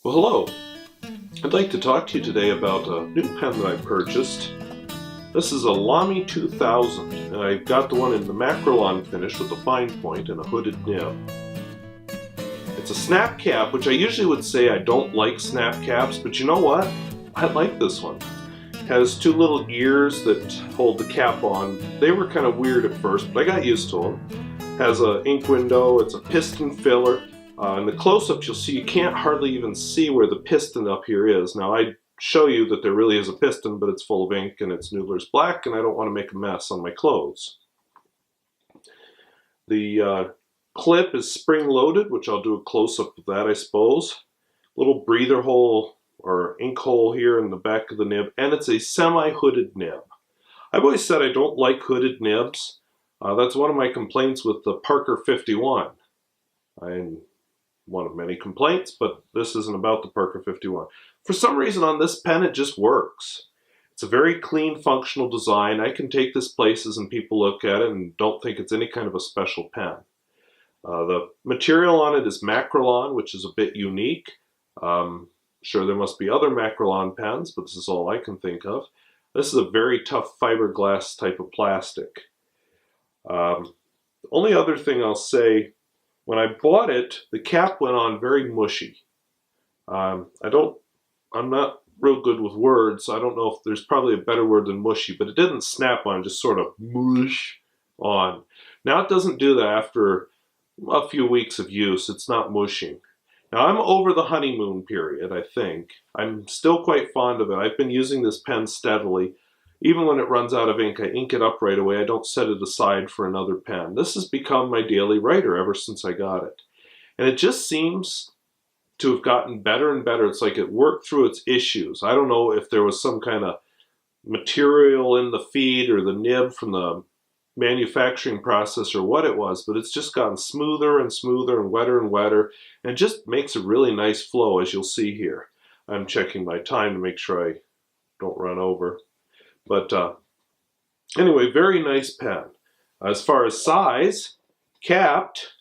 Well, hello. I'd like to talk to you today about a new pen that I purchased. This is a Lamy 2000, and I got the one in the Macrolon finish with a fine point and a hooded nib. It's a snap cap, which I usually would say I don't like snap caps, but you know what? I like this one. It has two little ears that hold the cap on. They were kind of weird at first, but I got used to them. It has an ink window, it's a piston filler. In the close-up you'll see you can't hardly even see where the piston up here is. Now I show you that there really is a piston, but it's full of ink and it's Noodler's black and I don't want to make a mess on my clothes. The clip is spring-loaded, which I'll do a close-up of that I suppose. Little breather hole or ink hole here in the back of the nib, and it's a semi-hooded nib. I've always said I don't like hooded nibs. That's one of my complaints with the Parker 51. I'm one of many complaints, but this isn't about the Parker 51. For some reason on this pen it just works. It's a very clean, functional design. I can take this places and people look at it and don't think it's any kind of a special pen. The material on it is Macrolon, which is a bit unique. Sure, there must be other Macrolon pens, but this is all I can think of. This is a very tough fiberglass type of plastic. The only other thing I'll say, when I bought it, the cap went on very mushy. I'm not real good with words, so I don't know if there's probably a better word than mushy, but it didn't snap on, just sort of mush on. Now it doesn't do that after a few weeks of use. It's not mushing. Now I'm over the honeymoon period, I think. I'm still quite fond of it. I've been using this pen steadily. Even when it runs out of ink, I ink it up right away. I don't set it aside for another pen. This has become my daily writer ever since I got it. And it just seems to have gotten better and better. It's like it worked through its issues. I don't know if there was some kind of material in the feed or the nib from the manufacturing process or what it was, but it's just gotten smoother and smoother and wetter, and it just makes a really nice flow, as you'll see here. I'm checking my time to make sure I don't run over. But anyway, very nice pen. As far as size, capped,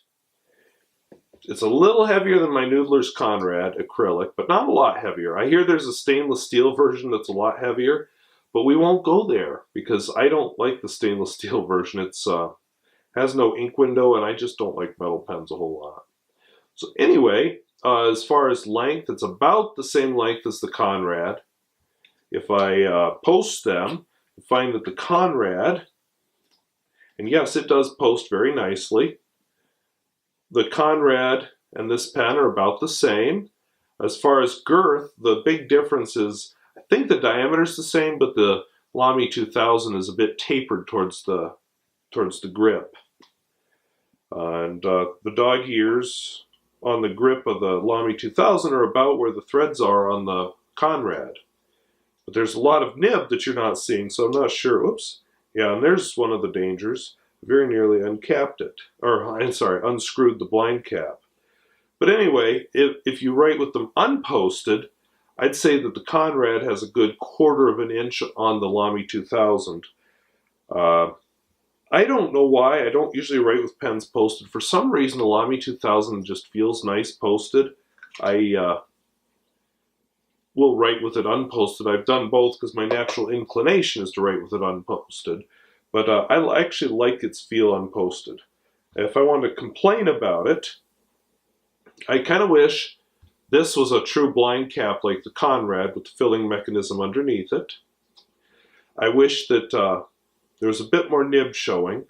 it's a little heavier than my Noodler's Conrad acrylic, but not a lot heavier. I hear there's a stainless steel version that's a lot heavier, but we won't go there because I don't like the stainless steel version. It's has no ink window, and I just don't like metal pens a whole lot. So anyway, as far as length, it's about the same length as the Conrad. If I post them, you find that the Conrad, and yes, it does post very nicely. The Conrad and this pen are about the same. As far as girth, the big difference is, I think the diameter is the same, but the Lamy 2000 is a bit tapered towards the grip. And the dog ears on the grip of the Lamy 2000 are about where the threads are on the Conrad. But there's a lot of nib that you're not seeing, so I'm not sure. Oops. Yeah, and there's one of the dangers. Very nearly uncapped it. Or, I'm sorry, unscrewed the blind cap. But anyway, if you write with them unposted, I'd say that the Conrad has a good 1/4 of an inch on the Lamy 2000. I don't know why. I don't usually write with pens posted. For some reason, the Lamy 2000 just feels nice posted. I will write with it unposted. I've done both because my natural inclination is to write with it unposted. But I actually like its feel unposted. If I want to complain about it, I kind of wish this was a true blind cap like the Conrad with the filling mechanism underneath it. I wish that there was a bit more nib showing.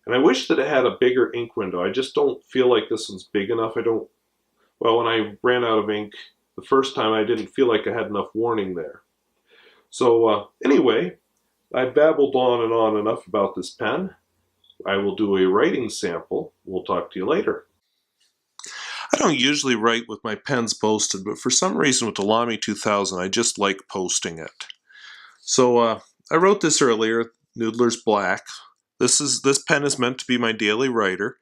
And I wish that it had a bigger ink window. I just don't feel like this one's big enough. Well, when I ran out of ink the first time, I didn't feel like I had enough warning there. So anyway, I babbled on and on enough about this pen. I will do a writing sample. We'll talk to you later. I don't usually write with my pens posted, but for some reason with the Lamy 2000, I just like posting it. So I wrote this earlier, Noodler's Black. This pen is meant to be my daily writer,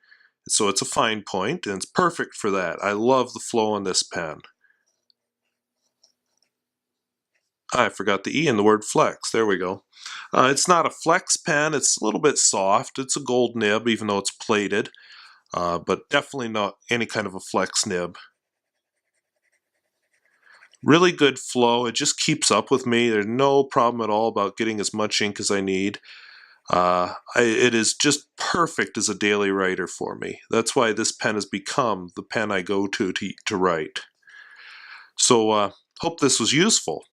so it's a fine point, and it's perfect for that. I love the flow on this pen. I forgot the E in the word flex. There we go. It's not a flex pen. It's a little bit soft. It's a gold nib, even though it's plated, but definitely not any kind of a flex nib. Really good flow. It just keeps up with me. There's no problem at all about getting as much ink as I need. It is just perfect as a daily writer for me. That's why this pen has become the pen I go to write. So hope this was useful.